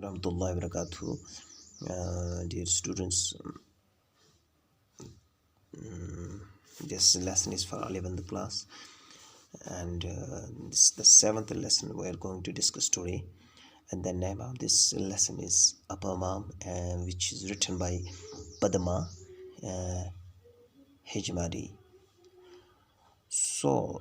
Rahmatullahi wa barakatuh. Dear students, this lesson is for 11th class, and this is the 7th lesson we are going to discuss today. And the name of this lesson is Apamam, which is written by Padma Hijmari. So,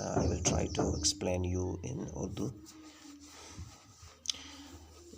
I will try to explain you in Urdu.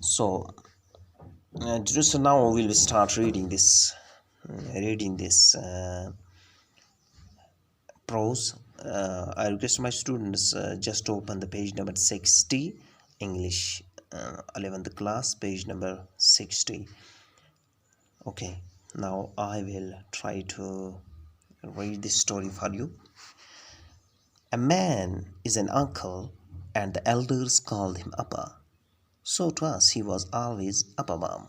So now we will start reading this prose. I request my students just open the page number 60, English 11th class, page number 60. Okay, now I will try to read this story for you. A man is an uncle, and the elders called him Appa. So to us he was always Appamam.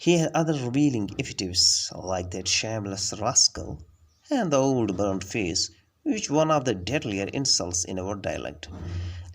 He had other revealing epithets like that shameless rascal and the old burnt face, which one of the deadlier insults in our dialect.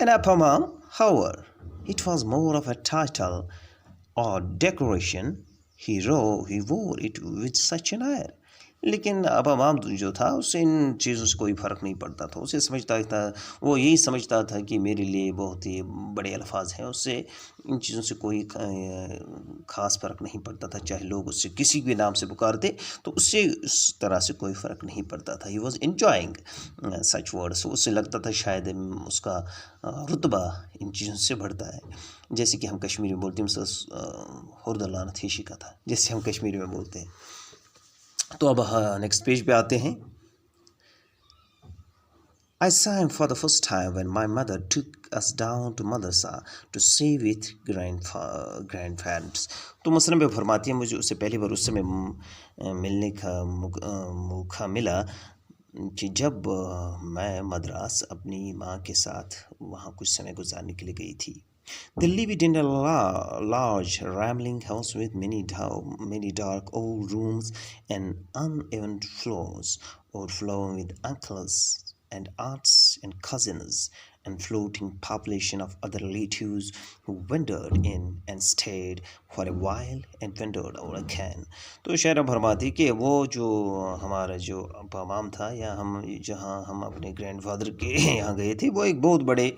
An Appamam, however, it was more of a title or decoration. He wore it with such an air لیکن اب عوام جو تھا اس سے ان چیزوں سے کوئی فرق نہیں پڑتا تھا. اسے سمجھتا تھا، وہ یہی سمجھتا تھا کہ میرے لیے بہت ہی بڑے الفاظ ہیں، اس سے ان چیزوں سے کوئی خاص فرق نہیں پڑتا تھا. چاہے لوگ اس سے کسی بھی نام سے پکارتے تو اس سے اس طرح سے کوئی فرق نہیں پڑتا تھا. He was enjoying such words. اس سے لگتا تھا شاید اس کا رتبہ ان چیزوں سے بڑھتا ہے. جیسے کہ ہم کشمیری میں بولتے ہیں ہردلان تھیشی کا تھا، جیسے ہم کشمیری میں بولتے ہیں. تو اب نیکسٹ پیج پہ آتے ہیں. I saw him for the first time when my mother took us down to madrasa to stay with grandparents. تو مسلم پہ فرماتی ہیں مجھے اس سے پہلی بار اس سے ملنے کا موقع ملا کہ جب میں مدراس اپنی ماں کے ساتھ وہاں کچھ سمے گزارنے کے لیے گئی تھی. They lived in a large rambling house with many dark old rooms and uneven floors, overflowing with uncles and aunts and cousins, and floating population of other relatives who wandered in and stayed for a while and wandered out again. تو شاعرہ فرماتی کہ وہ جو ہمارا جو امام تھا یا ہم جہاں ہم اپنے گرینڈ فادر کے یہاں گئے تھے، وہ ایک بہت بڑے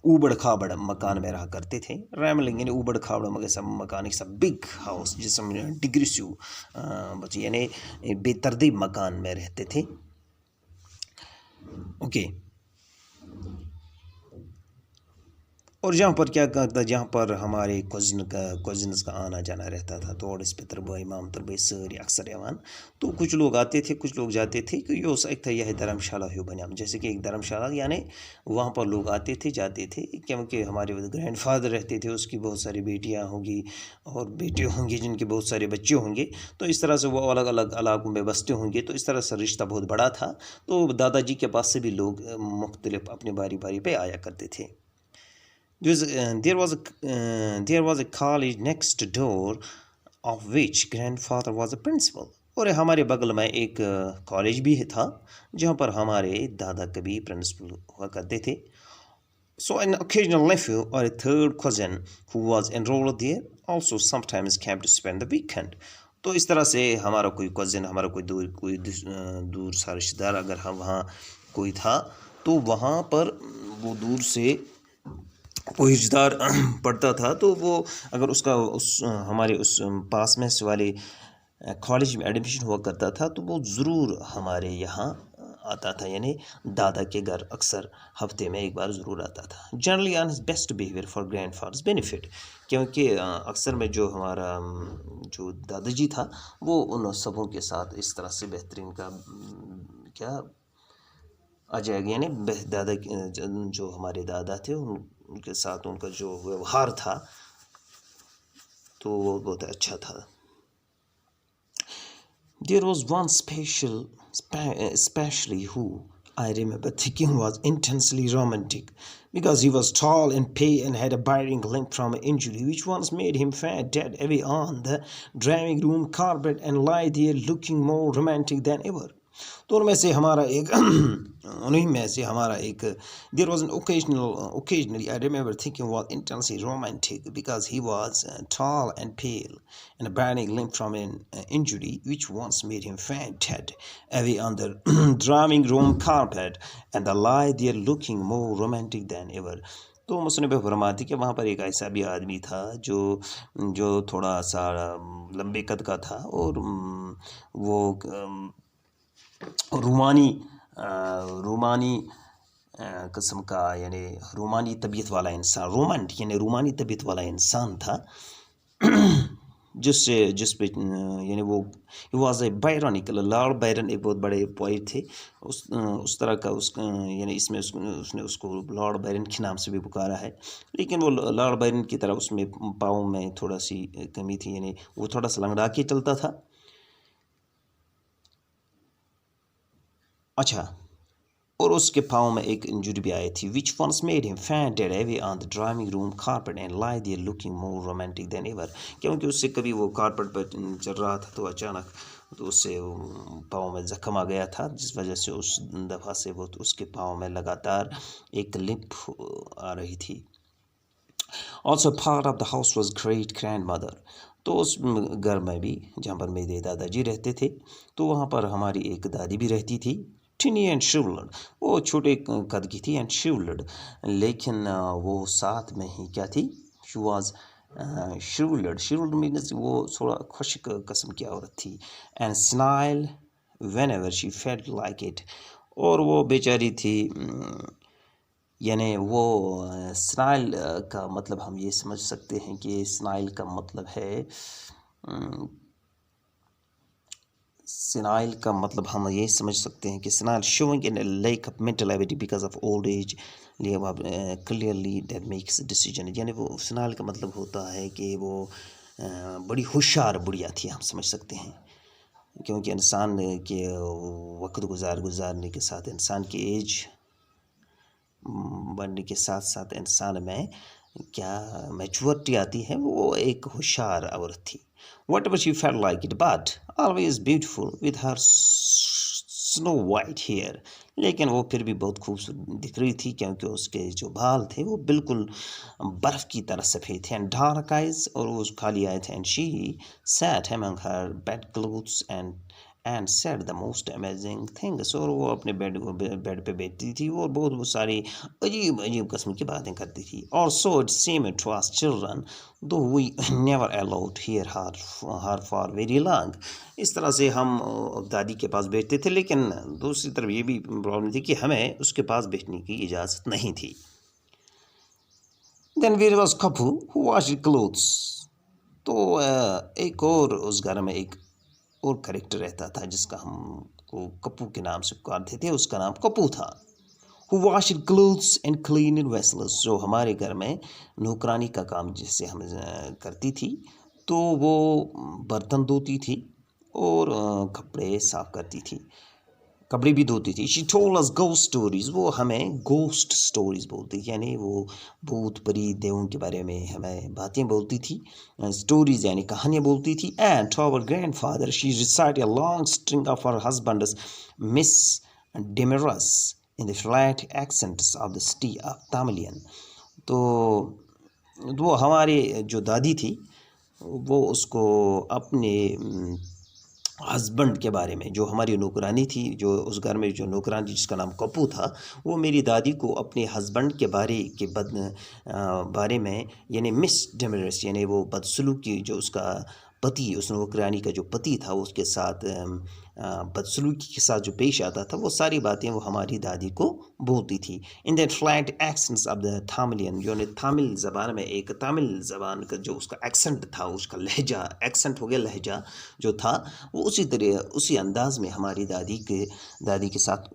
اوبڑ کھابڑ مکان میں رہا کرتے تھے. ریملنگ یعنی اوبڑ کھابڑ مکان، ایک سا بگ ہاؤس جس میں ڈگریسیو یعنی بے ترتیب مکان میں رہتے تھے. اوکے. اور جہاں پر کیا کرتا، جہاں پر ہمارے کوزنز کا آنا جانا رہتا تھا، تو اس پتر بھائی مامتر بھائی ساری اکثر یوان. تو کچھ لوگ آتے تھے، کچھ لوگ جاتے تھے. کہ یہ ایک تھا یہ دھرم شالہ ہیو بنیام، جیسے کہ ایک دھرم شالہ یعنی وہاں پر لوگ آتے تھے جاتے تھے، کیونکہ ہمارے گرینڈ فادر رہتے تھے، اس کی بہت ساری بیٹیاں ہوں گی اور بیٹے ہوں گے جن کے بہت سارے بچے ہوں گے. تو اس طرح سے وہ الگ الگ علاقوں میں بستے ہوں گے. تو اس طرح سے رشتہ بہت بڑا تھا. تو دادا جی کے پاس سے بھی لوگ مختلف اپنی باری باری پہ آیا کرتے تھے. There was a college next door of which grandfather was a principal. اور ہمارے بغل میں ایک کالج بھی تھا جہاں پر ہمارے دادا کبھی پرنسپل ہوا کرتے تھے. So an occasional nephew or a third cousin who was enrolled there also sometimes came to spend the weekend. تو اس طرح سے ہمارا کوئی کزن، ہمارا کوئی دور سا رشتہ دار اگر ہم وہاں کوئی تھا تو وہاں پر وہ دور سے کوئی رشتہ دار پڑھتا تھا تو وہ اگر اس کا ہمارے اس پاس میں سے والے کالج میں ایڈمیشن ہوا کرتا تھا تو وہ ضرور ہمارے یہاں آتا تھا، یعنی دادا کے گھر اکثر ہفتے میں ایک بار ضرور آتا تھا. Generally on his best behaviour for grandfather's benefit. کیونکہ اکثر میں جو ہمارا جو دادا جی تھا وہ ان سبوں کے ساتھ اس طرح سے بہترین کا کیا آ جائے گا، یعنی دادا جو ہمارے دادا تھے ان کے ساتھ ان کا جو ویوہار تھا تو وہ بہت اچھا تھا. There was one especially who I remember thinking was intensely romantic because he was tall and pale and had a biting limp from an injury which once made him faint dead away on the drawing room carpet and lie there looking more romantic than ever. تو ان میں سے ہمارا ایک انہیں میں سے ہمارا ایک there was an occasionally I remember thinking was intensely romantic because he was tall and pale and a burning limp from an injury which once made him faint dead away on the drawing room carpet and the lie there looking more romantic than ever. تو مصنف فرماتی کہ وہاں پر ایک ایسا بھی آدمی تھا جو تھوڑا سا لمبے قد کا تھا اور وہ رومانی قسم کا یعنی رومانی طبیعت والا انسان، رومانی طبیعت والا انسان تھا جس پہ یعنی وہ واز اے بائرونیکل. لارڈ بائرن ایک بہت بڑے پوئٹ تھے، اس طرح کا یعنی اس میں اس نے اس کو لارڈ بائرن کے نام سے بھی پکارا ہے. لیکن وہ لارڈ بائرن کی طرح اس میں پاؤں میں تھوڑا سی کمی تھی، یعنی وہ تھوڑا سا لنگڑا کے چلتا تھا. اچھا، اور اس کے پاؤں میں ایک انجری بھی آئی تھی which once made him fainted away on the drawing room carpet and lie there looking more romantic than ever. کیونکہ اس سے کبھی وہ کارپٹ پر چل رہا تھا تو اچانک تو اس سے پاؤں میں زخم آ گیا تھا جس وجہ سے اس دفعہ سے وہ اس کے پاؤں میں لگاتار ایک لمپ آ رہی تھی. Also part of the house was great grand mother. تو اس گھر میں بھی جہاں پر میرے دادا جی رہتے تھے تو وہاں پر ہماری ایک دادی بھی رہتی تھی. ٹینی اینڈ شیولڈ، وہ چھوٹے قد کی تھی، اینڈ شیولڈ، لیکن وہ ساتھ میں ہی کیا تھی، شی واز شیولڈ مینس وہ تھوڑا خشک قسم کی عورت تھی. And senile whenever she felt like it, اور وہ بیچاری تھی، یعنی وہ اسنائل کا مطلب ہم یہ سمجھ سکتے ہیں کہ اسنائل کا مطلب ہے، سنائل کا مطلب ہم یہ سمجھ سکتے ہیں کہ senile showing in lack of mental ability because of old age clearly that makes decision. یعنی وہ سنائل کا مطلب ہوتا ہے کہ وہ بڑی ہوشیار بڑھیا تھی، ہم سمجھ سکتے ہیں، کیونکہ انسان کے وقت گزارنے کے ساتھ انسان کی ایج بڑھنے کے ساتھ ساتھ انسان میں کیا میچورٹی آتی ہے، وہ ایک ہوشیار عورت تھی. Whatever she felt like it, but always beautiful with her snow white hair. لیکن وہ پھر بھی بہت خوبصورت دکھ رہی تھی کیونکہ اس کے جو بال تھے وہ بالکل برف کی طرح سفید تھے. And dark eyes، اور وہ کالی آئے تھے. And she sat among her bedclothes and said the most amazing things. اور وہ اپنے بیڈ پہ بیٹھتی تھی اور بہت ساری عجیب قسم کی باتیں کرتی تھی. Also it seemed to us children, though we never allowed hear her for very long. اس طرح سے ہم دادی کے پاس بیٹھتے تھے، لیکن دوسری طرف یہ بھی پرابلم تھی کہ ہمیں اس کے پاس بیٹھنے کی اجازت نہیں تھی. Then there was Kapu who washed clothes. تو ایک اور اس گھر میں ایک اور کریکٹر رہتا تھا جس کا ہم کو کپو کے نام سے پکارتے تھے، اس کا نام کپو تھا. Who washed clothes and cleaned vessels. جو ہمارے گھر میں نوکرانی کا کام جسے ہم کرتی تھی، تو وہ برتن دھوتی تھی اور کپڑے صاف کرتی تھی، کپڑے بھی دھوتی تھی. She told us ghost stories. وہ ہمیں گوسٹ سٹوریز بولتی تھی، یعنی وہ بھوت پری دیووں کے بارے میں ہمیں باتیں بولتی تھی، سٹوریز یعنی کہانیاں بولتی تھی. And to our grandfather she recited a long string of her husband's misdemeanors in the flat accents of the city of Tamilian. تو وہ ہمارے جو دادی تھی وہ اس کو اپنے ہسبینڈ کے بارے میں، جو ہماری نوکرانی تھی، جو اس گھر میں جو نوکرانی تھی جس کا نام کپو تھا، وہ میری دادی کو اپنے ہسبینڈ کے بارے میں یعنی مس ڈیمرس، یعنی وہ بدسلوکی، جو اس کا پتی، اس نوکرانی کا جو پتی تھا اس کے ساتھ بدسلوکی کے ساتھ جو پیش آتا تھا، وہ ساری باتیں وہ ہماری دادی کو بولتی تھی. In that flat accents of the Tamilian, یعنی تامل زبان میں ایک تامل زبان کا جو اس کا ایکسنٹ تھا، اس کا لہجہ، ایکسنٹ ہو گیا لہجہ جو تھا، وہ اسی طرح اسی انداز میں ہماری دادی کے ساتھ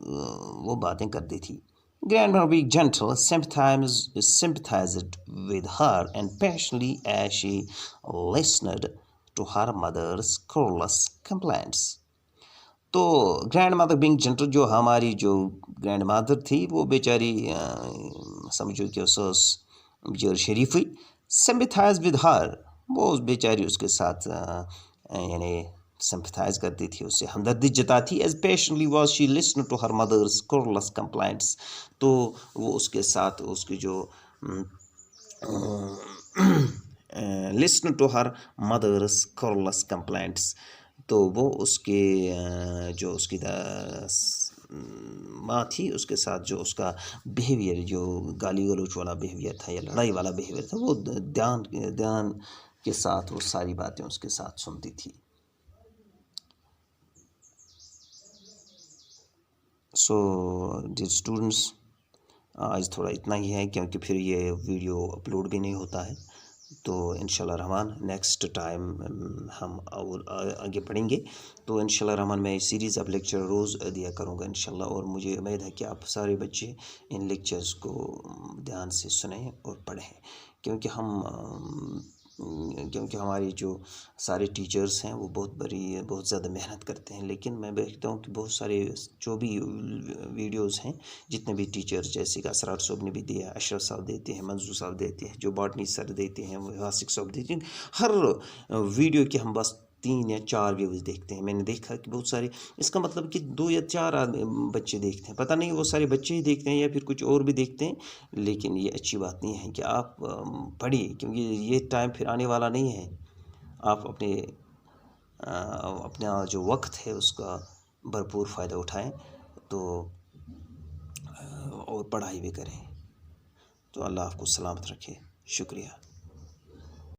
وہ باتیں کرتی تھی. Grandmother being gentle sympathized with her and passionately as she listened to her mother's querulous complaints. تو گرینڈ مدر بینگ جنٹل، جو ہماری جو گرینڈ مدر تھی وہ بیچاری سمجھو کہ اس بیچاری شریف ہوئی. سمپتھائز ود ہر، وہ اس بیچاری اس کے ساتھ یعنی سمپتھائز کرتی تھی، اس سے ہمدردی جتاتی. As patiently was she listen to her mother's querulous کمپلائنٹس. تو وہ اس کے ساتھ اس کی جو لسن ٹو ہر مدرس کورلس کمپلائنٹس، تو وہ اس کے جو اس کی ماں تھی اس کے ساتھ جو اس کا بیہیویئر، جو گالی گلوچ والا بیہیویئر تھا یا لڑائی والا بیہیویئر تھا، وہ دھیان کے ساتھ وہ ساری باتیں اس کے ساتھ سنتی تھی. سو ڈیئر اسٹوڈنٹس، آج تھوڑا اتنا ہی ہے کیونکہ پھر یہ ویڈیو اپلوڈ بھی نہیں ہوتا ہے. تو انشاءاللہ رحمان نیکسٹ ٹائم ہم اور آگے پڑھیں گے. تو انشاءاللہ رحمان میں سیریز آف لیکچر روز دیا کروں گا انشاءاللہ، اور مجھے امید ہے کہ آپ سارے بچے ان لیکچرز کو دھیان سے سنیں اور پڑھیں، کیونکہ ہماری جو سارے ٹیچرز ہیں وہ بہت زیادہ محنت کرتے ہیں. لیکن میں دیکھتا ہوں کہ بہت سارے جو بھی ویڈیوز ہیں، جتنے بھی ٹیچرز جیسے کہ اسرار صاحب نے بھی دیا، اشرف صاحب دیتے ہیں، منظور صاحب دیتے ہیں، جو باٹنی سر دیتے ہیں، وہ واسق صاحب دیتے ہیں، ہر ویڈیو کے ہم بس 3 یا 4 ویوز دیکھتے ہیں. میں نے دیکھا کہ بہت سارے، اس کا مطلب کہ 2 یا 4 بچے دیکھتے ہیں. پتہ نہیں وہ سارے بچے ہی دیکھتے ہیں یا پھر کچھ اور بھی دیکھتے ہیں، لیکن یہ اچھی بات نہیں ہے کہ آپ پڑھیے، کیونکہ یہ ٹائم پھر آنے والا نہیں ہے. آپ اپنا جو وقت ہے اس کا بھرپور فائدہ اٹھائیں تو اور پڑھائی بھی کریں. تو اللہ آپ کو سلامت رکھے. شکریہ.